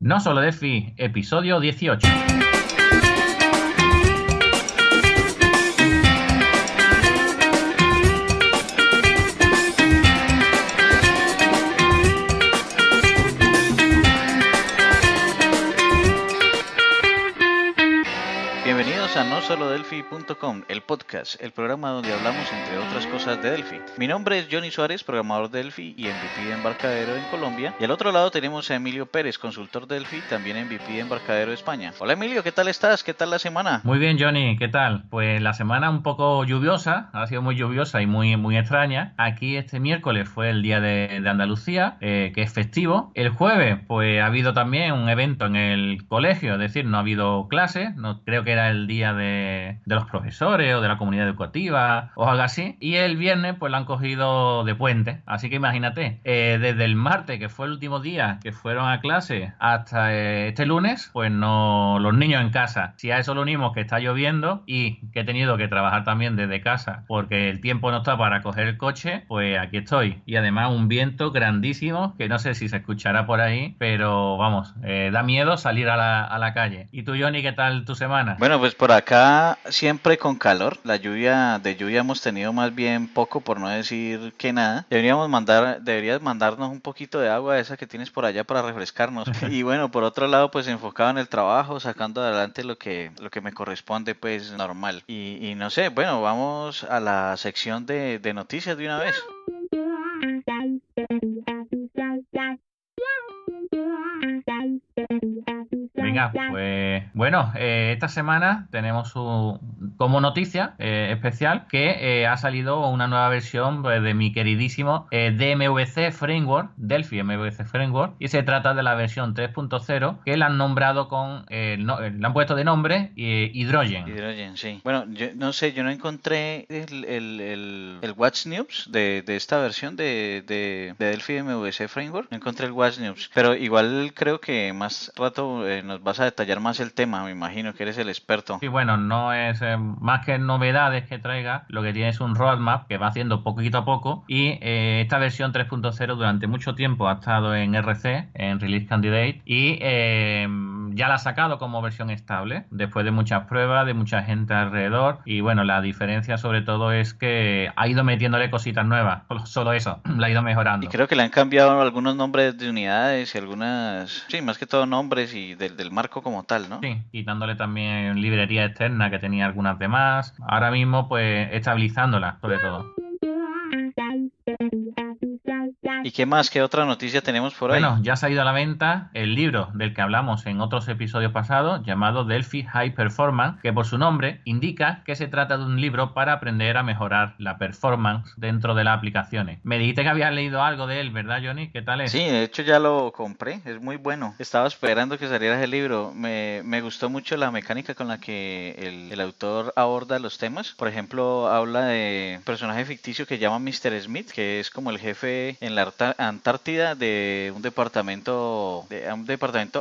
No solo DeFi, episodio 18. Bienvenidos a nosolodelphi.com, el podcast, el programa donde hablamos entre otras cosas de Delphi. Mi nombre es Johnny Suárez, programador de Delphi y MVP de Embarcadero en Colombia. Y al otro lado tenemos a Emilio Pérez, consultor de Delphi, también MVP de Embarcadero de España. Hola Emilio, ¿qué tal estás? ¿Qué tal la semana? Muy bien, Johnny, ¿qué tal? Pues la semana un poco lluviosa, ha sido muy lluviosa y muy extraña. Aquí este miércoles fue el día de Andalucía, que es festivo. El jueves, pues ha habido también un evento en el colegio, es decir, no ha habido clases, no creo que era el día de los profesores o de la comunidad educativa o algo así. Y el viernes, pues lo han cogido de puente. Así que imagínate, desde el martes, que fue el último día que fueron a clase, hasta este lunes, pues no, los niños en casa. Si a eso lo unimos que está lloviendo y que he tenido que trabajar también desde casa porque el tiempo no está para coger el coche, pues aquí estoy. Y además un viento grandísimo que no sé si se escuchará por ahí, pero vamos, da miedo salir a la calle. ¿Y tú, Johnny, qué tal tu semana? Bueno, pues por acá siempre con calor. De lluvia hemos tenido más bien poco, por no decir que nada. Deberías mandarnos un poquito de agua esa que tienes por allá para refrescarnos. Y bueno, por otro lado, pues enfocado en el trabajo, sacando adelante lo que me corresponde, pues normal. Y no sé, bueno, vamos a la sección de noticias de una vez. Venga, pues bueno, esta semana tenemos como noticia especial que ha salido una nueva versión pues, de mi queridísimo DMVC Framework, Delphi MVC Framework, y se trata de la versión 3.0 que la han nombrado le han puesto de nombre Hydrogen. Hydrogen, sí. Bueno, yo no sé, yo no encontré el Watch News de esta versión de Delphi MVC Framework. No encontré el Watch News, pero igual creo que más rato nos vas a detallar más el tema. Me imagino que eres el experto. Y bueno, no es más que novedades que traiga, lo que tiene es un roadmap que va haciendo poquito a poco y esta versión 3.0 durante mucho tiempo ha estado en RC, en Release Candidate, y ya la ha sacado como versión estable después de muchas pruebas, de mucha gente alrededor, y bueno, la diferencia sobre todo es que ha ido metiéndole cositas nuevas, solo eso, la ha ido Y mejorando. creo que le han cambiado algunos nombres de unidades y algunas, sí, más que todo nombres y del marco como tal, ¿no? Sí, quitándole también librería externa que tenía algunas demás. Ahora mismo, pues, estabilizándola, sobre todo. ¿Y qué más? ¿Qué otra noticia tenemos por ahí? Bueno, ya se ha ido a la venta el libro del que hablamos en otros episodios pasados, llamado Delphi High Performance, que por su nombre indica que se trata de un libro para aprender a mejorar la performance dentro de las aplicaciones. Me dijiste que habías leído algo de él, ¿verdad, Johnny? ¿Qué tal Sí, es? de hecho ya lo compré, es muy bueno. Estaba esperando que saliera ese libro. Me gustó mucho la mecánica con la que el autor aborda los temas. Por ejemplo, habla de un personaje ficticio que llama Mr. Smith, que es como el jefe en la Antártida de un departamento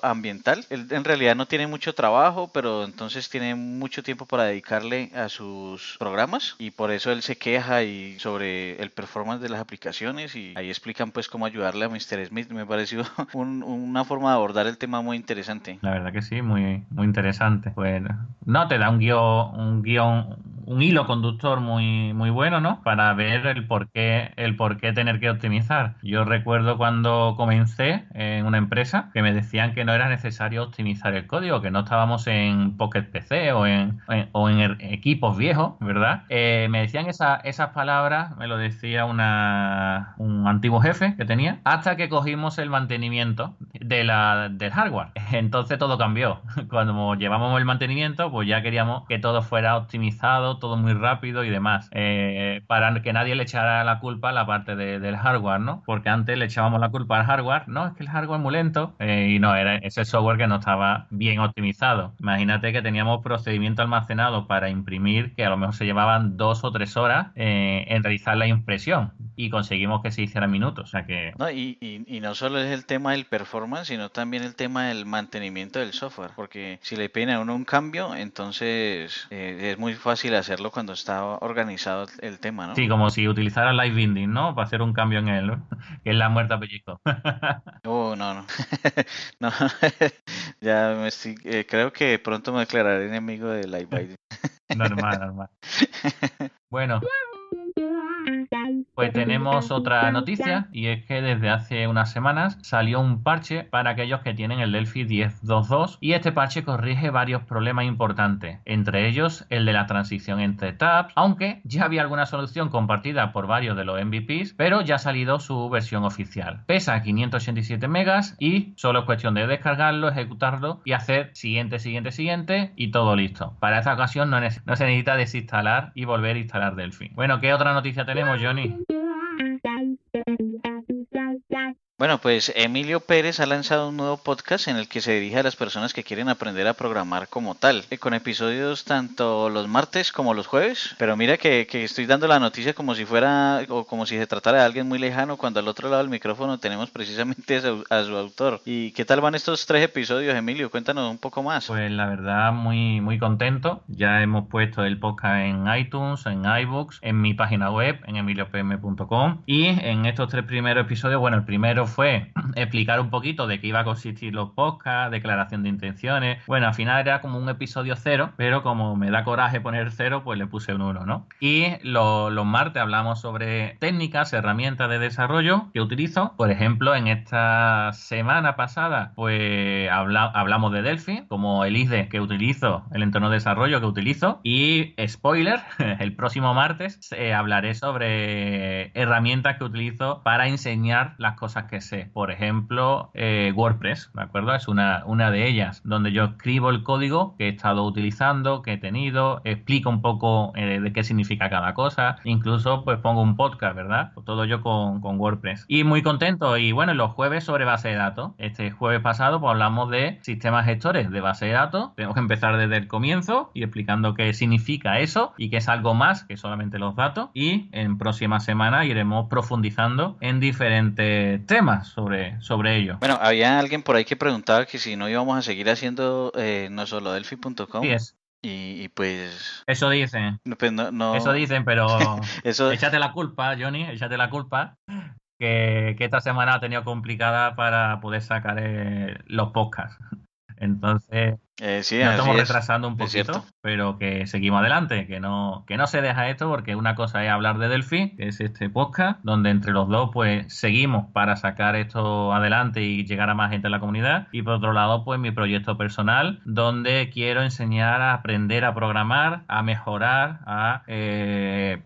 ambiental. Él en realidad no tiene mucho trabajo, pero entonces tiene mucho tiempo para dedicarle a sus programas y por eso él se queja y sobre el performance de las aplicaciones y ahí explican pues cómo ayudarle a Mr. Smith. Me pareció una forma de abordar el tema muy interesante. La verdad que sí, muy interesante. Pues no, te da un hilo conductor muy bueno, ¿no? Para ver el por qué tener que optimizar. Yo recuerdo cuando comencé en una empresa que me decían que no era necesario optimizar el código, que no estábamos en Pocket PC o en equipos viejos, ¿verdad? Me decían esas palabras, me lo decía un antiguo jefe que tenía, hasta que cogimos el mantenimiento del hardware. Entonces todo cambió. Cuando llevábamos el mantenimiento, pues ya queríamos que todo fuera optimizado, todo muy rápido y demás, para que nadie le echara la culpa a la parte del hardware, ¿no? Porque antes le echábamos la culpa al hardware, no, es que el hardware es muy lento, y no, era ese software que no estaba bien optimizado. Imagínate que teníamos procedimiento almacenado para imprimir que a lo mejor se llevaban 2 o 3 horas en realizar la impresión y conseguimos que se hiciera en minutos, o sea que No, y no solo es el tema del performance, sino también el tema del mantenimiento del software, porque si le piden a uno un cambio, entonces es muy fácil hacerlo cuando está organizado el tema, ¿no? Sí, como si utilizara Live Binding, ¿no? Para hacer un cambio en él, ¿no? Que es la muerte a pellizco. Oh, no, no. No, ya creo que pronto me declararé enemigo de Live Binding. Normal, normal. Bueno, pues tenemos otra noticia y es que desde hace unas semanas salió un parche para aquellos que tienen el Delphi 10.2.2 y este parche corrige varios problemas importantes, entre ellos el de la transición entre tabs, aunque ya había alguna solución compartida por varios de los MVPs, pero ya ha salido su versión oficial. Pesa 587 megas y solo es cuestión de descargarlo, ejecutarlo y hacer siguiente y todo listo. Para esta ocasión no se necesita desinstalar y volver a instalar Delphi. Bueno, ¿qué otra noticia tenemos, Johnny? Bueno, pues Emilio Pérez ha lanzado un nuevo podcast en el que se dirige a las personas que quieren aprender a programar como tal, con episodios tanto los martes como los jueves. Pero mira que estoy dando la noticia como si fuera o como si se tratara de alguien muy lejano, cuando al otro lado del micrófono tenemos precisamente a su autor. ¿Y qué tal van estos 3 episodios, Emilio? Cuéntanos un poco más. Pues la verdad, muy, muy contento. Ya hemos puesto el podcast en iTunes, en iBooks, en mi página web, en emiliopm.com. Y en estos 3 primeros episodios, bueno, el primero fue explicar un poquito de qué iba a consistir los podcasts, declaración de intenciones. Bueno, al final era como un episodio 0, pero como me da coraje poner 0, pues le puse un 1, ¿no? Y los martes hablamos sobre técnicas, herramientas de desarrollo que utilizo. Por ejemplo, en esta semana pasada, pues hablamos de Delphi, como el IDE que utilizo, el entorno de desarrollo que utilizo. Y spoiler, el próximo martes hablaré sobre herramientas que utilizo para enseñar las cosas que sé. Por ejemplo, WordPress, ¿de acuerdo? Es una de ellas, donde yo escribo el código que he estado utilizando, que he tenido, explico un poco de qué significa cada cosa, incluso pues pongo un podcast, ¿verdad? Todo yo con WordPress. Y muy contento. Y bueno, los jueves sobre base de datos. Este jueves pasado pues hablamos de sistemas gestores de base de datos. Tenemos que empezar desde el comienzo y explicando qué significa eso y que es algo más que solamente los datos. Y en próxima semana iremos profundizando en diferentes temas sobre ello. Bueno, había alguien por ahí que preguntaba que si no íbamos a seguir haciendo no solo delphi.com. Sí es. Y pues... Eso dicen. Pues no... Eso dicen, pero Eso... échate la culpa, Johnny, échate la culpa. Que esta semana ha tenido complicada para poder sacar los podcasts. Entonces, sí, nos estamos es, retrasando un poquito, pero que seguimos adelante, que no se deja esto, porque una cosa es hablar de Delphi, que es este podcast, donde entre los dos pues seguimos para sacar esto adelante y llegar a más gente en la comunidad. Y por otro lado, pues mi proyecto personal, donde quiero enseñar a aprender a programar, a mejorar, a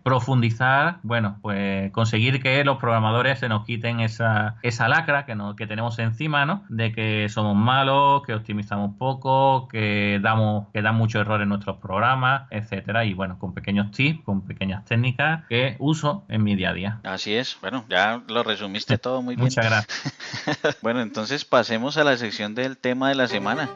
profundizar, bueno, pues conseguir que los programadores se nos quiten esa lacra que tenemos encima, ¿no? De que somos malos, que optimizamos poco, que dan mucho error en nuestros programas, etcétera. Y bueno, con pequeños tips, con pequeñas técnicas que uso en mi día a día. Así es. Bueno, ya lo resumiste todo muy bien. Muchas gracias. Bueno, entonces pasemos a la sección del tema de la semana.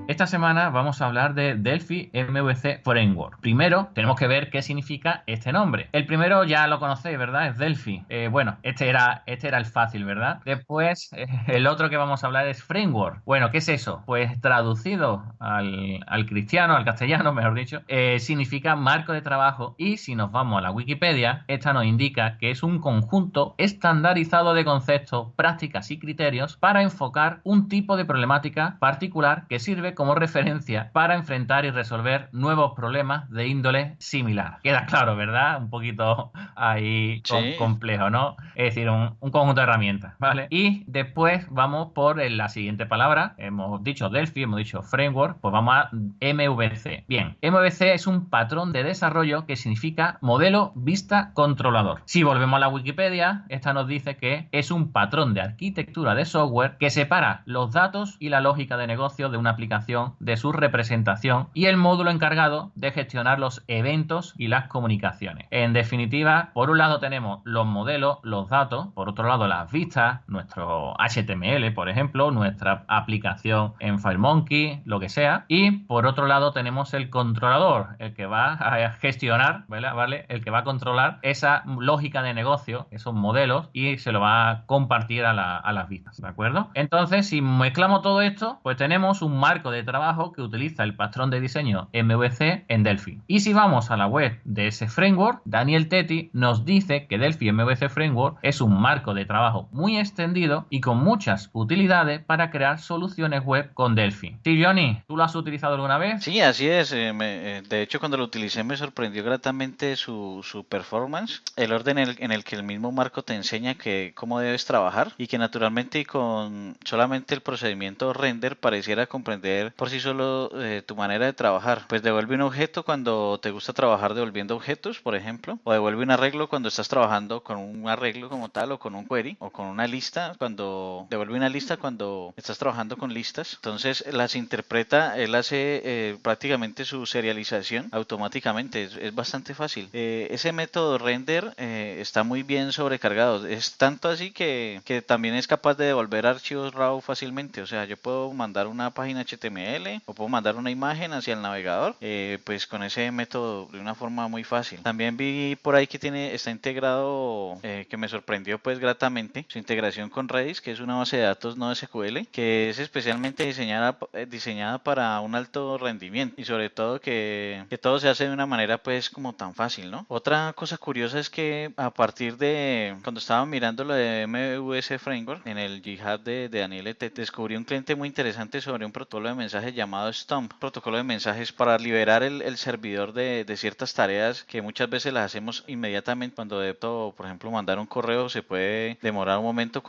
Esta semana vamos a hablar de Delphi MVC Framework. Primero, tenemos que ver qué significa este nombre. El primero ya lo conocéis, ¿verdad? Es Delphi. Bueno, este era el fácil, ¿verdad? Después, el otro que vamos a hablar es Framework. Bueno, ¿qué es eso? Pues traducido al cristiano, al castellano, mejor dicho, significa marco de trabajo. Y si nos vamos a la Wikipedia, esta nos indica que es un conjunto estandarizado de conceptos, prácticas y criterios para enfocar un tipo de problemática particular que sirve como referencia para enfrentar y resolver nuevos problemas de índole similar. Queda claro, ¿verdad? Un poquito ahí Sí. complejo, ¿no? Es decir, un conjunto de herramientas, ¿vale? Y después vamos por la siguiente palabra. Hemos dicho Delphi, hemos dicho Framework, pues vamos a MVC. Bien, MVC es un patrón de desarrollo que significa modelo vista controlador. Si volvemos a la Wikipedia, esta nos dice que es un patrón de arquitectura de software que separa los datos y la lógica de negocio de una aplicación información de su representación y el módulo encargado de gestionar los eventos y las comunicaciones. En definitiva, por un lado tenemos los modelos, los datos, por otro lado las vistas, nuestro HTML, por ejemplo, nuestra aplicación en FireMonkey, lo que sea, y por otro lado tenemos el controlador, el que va a gestionar, ¿vale? El que va a controlar esa lógica de negocio, esos modelos, y se lo va a compartir a las vistas, ¿de acuerdo? Entonces, si mezclamos todo esto, pues tenemos un marco de trabajo que utiliza el patrón de diseño MVC en Delphi. Y si vamos a la web de ese framework, Daniel Tetti nos dice que Delphi MVC Framework es un marco de trabajo muy extendido y con muchas utilidades para crear soluciones web con Delphi. Sí, Johnny, ¿tú lo has utilizado alguna vez? Sí, así es. De hecho, cuando lo utilicé me sorprendió gratamente su performance, el orden en el que el mismo marco te enseña cómo debes trabajar y que naturalmente y con solamente el procedimiento render pareciera comprender por sí solo tu manera de trabajar. Pues devuelve un objeto cuando te gusta trabajar devolviendo objetos, por ejemplo, o devuelve un arreglo cuando estás trabajando con un arreglo como tal o con un query o con una lista, cuando devuelve una lista cuando estás trabajando con listas. Entonces las interpreta, él hace prácticamente su serialización automáticamente, es bastante fácil. Ese método render está muy bien sobrecargado, es tanto así que también es capaz de devolver archivos RAW fácilmente. O sea, yo puedo mandar una página HTML o puedo mandar una imagen hacia el navegador, pues con ese método de una forma muy fácil. También vi por ahí que está integrado, que me sorprendió pues gratamente, su integración con Redis, que es una base de datos no SQL, que es especialmente diseñada para un alto rendimiento y sobre todo que todo se hace de una manera pues como tan fácil, ¿no? Otra cosa curiosa es que a partir de cuando estaba mirando lo de MVC Framework en el GitHub de Daniel Etet, descubrí un cliente muy interesante sobre un protocolo de mensajes llamado Stomp, protocolo de mensajes para liberar el servidor de ciertas tareas que muchas veces las hacemos inmediatamente. Cuando debo, por ejemplo, mandar un correo, se puede demorar un momento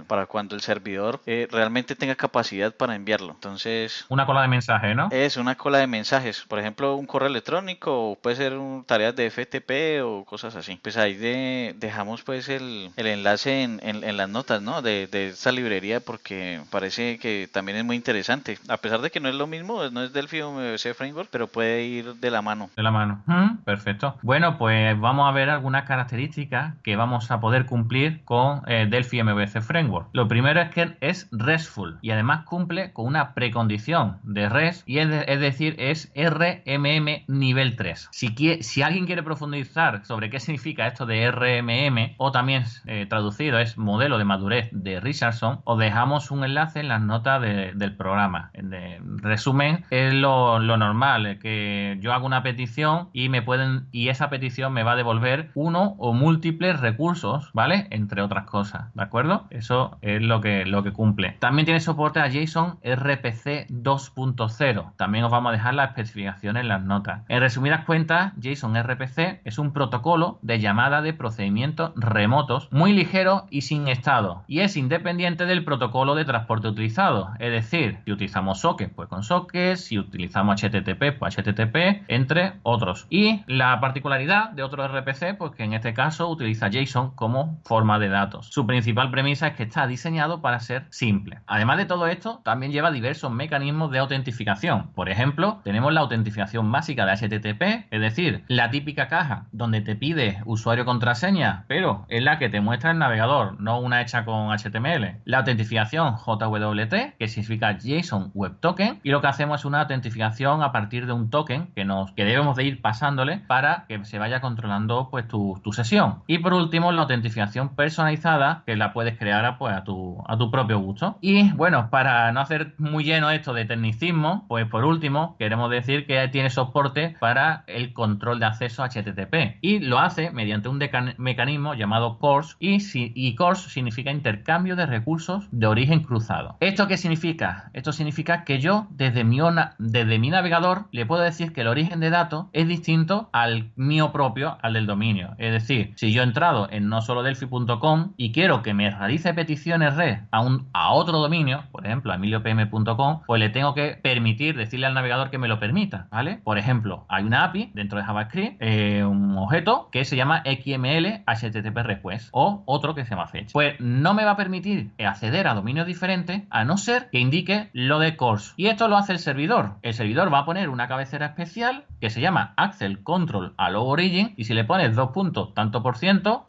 para cuando el servidor realmente tenga capacidad para enviarlo. Entonces, una cola de mensaje, ¿no? Es una cola de mensajes, por ejemplo, un correo electrónico, o puede ser tareas de FTP o cosas así. Pues ahí dejamos pues el enlace en las notas, ¿no? De esta librería, porque parece que también es muy interesante. A pesar de que no es lo mismo, no es Delphi o MVC Framework, pero puede ir de la mano. De la mano. Perfecto. Bueno, pues vamos a ver algunas características que vamos a poder cumplir con Delphi MVC Framework. Lo primero es que es RESTful y además cumple con una precondición de REST y es decir, es RMM nivel 3. Si alguien quiere profundizar sobre qué significa esto de RMM o también traducido es modelo de madurez de Richardson, os dejamos un enlace en las notas del programa. En resumen, es lo normal, que yo hago una petición y esa petición me va a devolver uno o múltiples recursos, ¿vale? Entre otras cosas, ¿de acuerdo? Eso es lo que cumple. También tiene soporte a JSON RPC 2.0. También os vamos a dejar la especificación en las notas. En resumidas cuentas, JSON RPC es un protocolo de llamada de procedimientos remotos muy ligero y sin estado, y es independiente del protocolo de transporte utilizado. Es decir, si utilizamos sockets, pues con sockets, si utilizamos HTTP, pues HTTP, entre otros. Y la particularidad de otro RPC, pues que en este caso utiliza JSON como forma de datos. Su principal premisa es que está diseñado para ser simple. Además de todo esto, también lleva diversos mecanismos de autentificación. Por ejemplo, tenemos la autentificación básica de HTTP, es decir, la típica caja donde te pide usuario contraseña, pero es la que te muestra el navegador, no una hecha con HTML. La autentificación JWT, que significa JSON Web Token, y lo que hacemos es una autentificación a partir de un token que debemos de ir pasándole para que se vaya controlando pues tu sesión. Y por último, la autentificación personalizada, que la puedes crear pues a tu propio gusto. Y bueno, para no hacer muy lleno esto de tecnicismo, pues por último queremos decir que tiene soporte para el control de acceso a HTTP y lo hace mediante un mecanismo llamado CORS y CORS significa intercambio de recursos de origen cruzado. ¿Esto qué significa? Esto significa que yo desde mi navegador le puedo decir que el origen de datos es distinto al mío propio, al del dominio. Es decir, si yo he entrado en nosolodelphi.com y quiero que me realice peticiones REST a otro dominio, por ejemplo a emiliopm.com, pues le tengo que permitir, decirle al navegador que me lo permita, ¿vale? Por ejemplo, hay una API dentro de JavaScript, un objeto que se llama XML HTTP Request o otro que se llama Fetch. Pues no me va a permitir acceder a dominios diferentes a no ser que indique lo de CORS. localhost. Y esto lo hace el servidor. El servidor va a poner una cabecera especial que se llama Accel Control Allow Origin, y si le pones 2 puntos tanto por ciento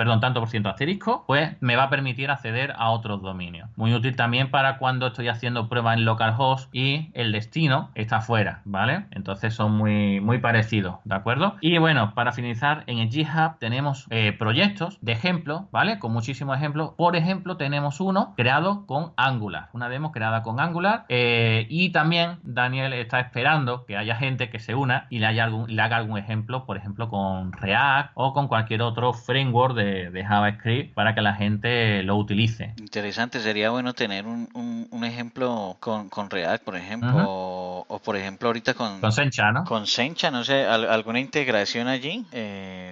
asterisco, pues me va a permitir acceder a otros dominios. Muy útil también para cuando estoy haciendo pruebas en localhost y el destino está fuera, ¿vale? Entonces son muy parecidos, ¿de acuerdo? Y bueno, para finalizar, en el GitHub tenemos proyectos de ejemplos, ¿vale? Con muchísimos ejemplos. Por ejemplo, tenemos uno creado con Angular, una demo creada con Angular, y también Daniel está esperando que haya gente que se una y le haga algún ejemplo, por ejemplo, con React o con cualquier otro framework de JavaScript para que la gente lo utilice. Interesante, sería bueno tener un ejemplo con React, por ejemplo, o por ejemplo ahorita con Sencha, ¿no? Con Sencha, no sé, alguna integración allí,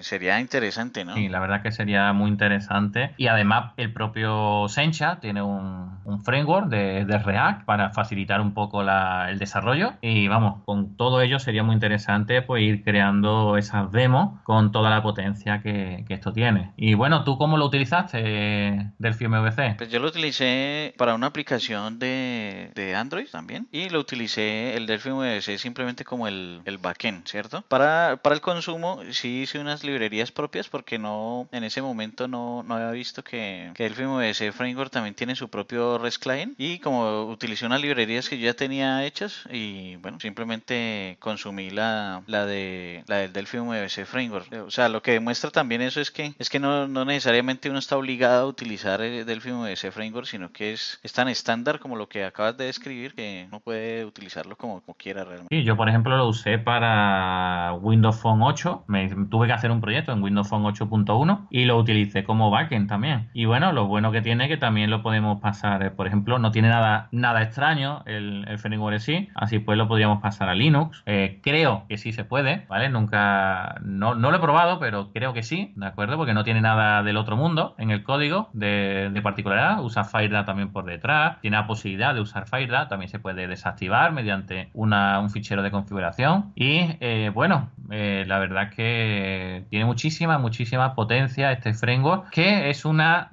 sería interesante, ¿no? Sí, la verdad que sería muy interesante. Y además el propio Sencha tiene un framework de React para facilitar un poco el desarrollo. Y vamos, con todo ello sería muy interesante pues ir creando esas demos con toda la potencia que esto tiene. Y bueno, ¿tú cómo lo utilizaste, Delphi MVC? Pues yo lo utilicé para una aplicación de Android también, y lo utilicé el Delphi MVC simplemente como el backend, ¿cierto? Para el consumo sí hice unas librerías propias porque en ese momento no había visto que Delphi MVC Framework también tiene su propio REST client, y como utilicé unas librerías que yo ya tenía hechas, y bueno, simplemente consumí la del Delphi MVC Framework. O sea, lo que demuestra también eso es que no necesariamente uno está obligado a utilizar el Delphi MVC Framework, sino que es tan estándar como lo que acabas de describir que uno puede utilizarlo como quiera realmente. Sí, yo por ejemplo lo usé para Windows Phone 8, tuve que hacer un proyecto en Windows Phone 8.1 y lo utilicé como backend también. Y bueno, lo bueno que tiene es que también lo podemos pasar, por ejemplo, no tiene nada extraño el framework en sí, así pues lo podríamos pasar a Linux. Creo que sí se puede, ¿vale? No lo he probado, pero creo que sí, ¿de acuerdo? Porque no tiene nada del otro mundo en el código de particularidad, usa FireDAO también por detrás, tiene la posibilidad de usar FireDAO, también se puede desactivar mediante un fichero de configuración y bueno, la verdad es que tiene muchísima potencia este framework, que es una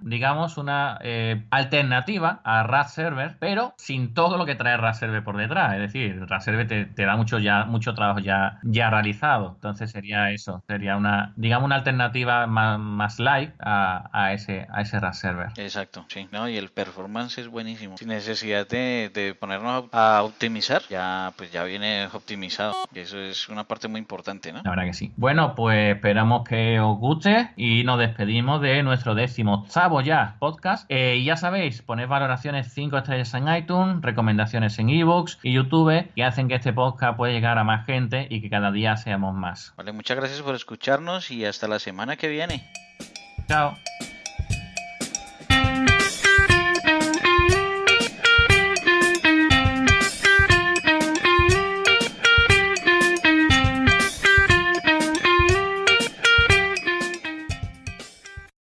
alternativa a Rust Server, pero sin todo lo que trae Rust Server por detrás. Es decir, Rust Server te da mucho trabajo ya realizado. Entonces sería una alternativa más light a ese Rust Server. Exacto, sí, ¿no? Y el performance es buenísimo. Sin necesidad de ponernos a optimizar, ya viene optimizado. Y eso es una parte muy importante, ¿no? La verdad que sí. Bueno, pues esperamos que os guste y nos despedimos de nuestro 18º ya podcast. Y ya sabéis, poned valoraciones 5 estrellas en iTunes, recomendaciones en iVoox y YouTube, que hacen que este podcast pueda llegar a más gente y que cada día seamos más. Vale, muchas gracias por escucharnos y hasta la semana que viene. Chao.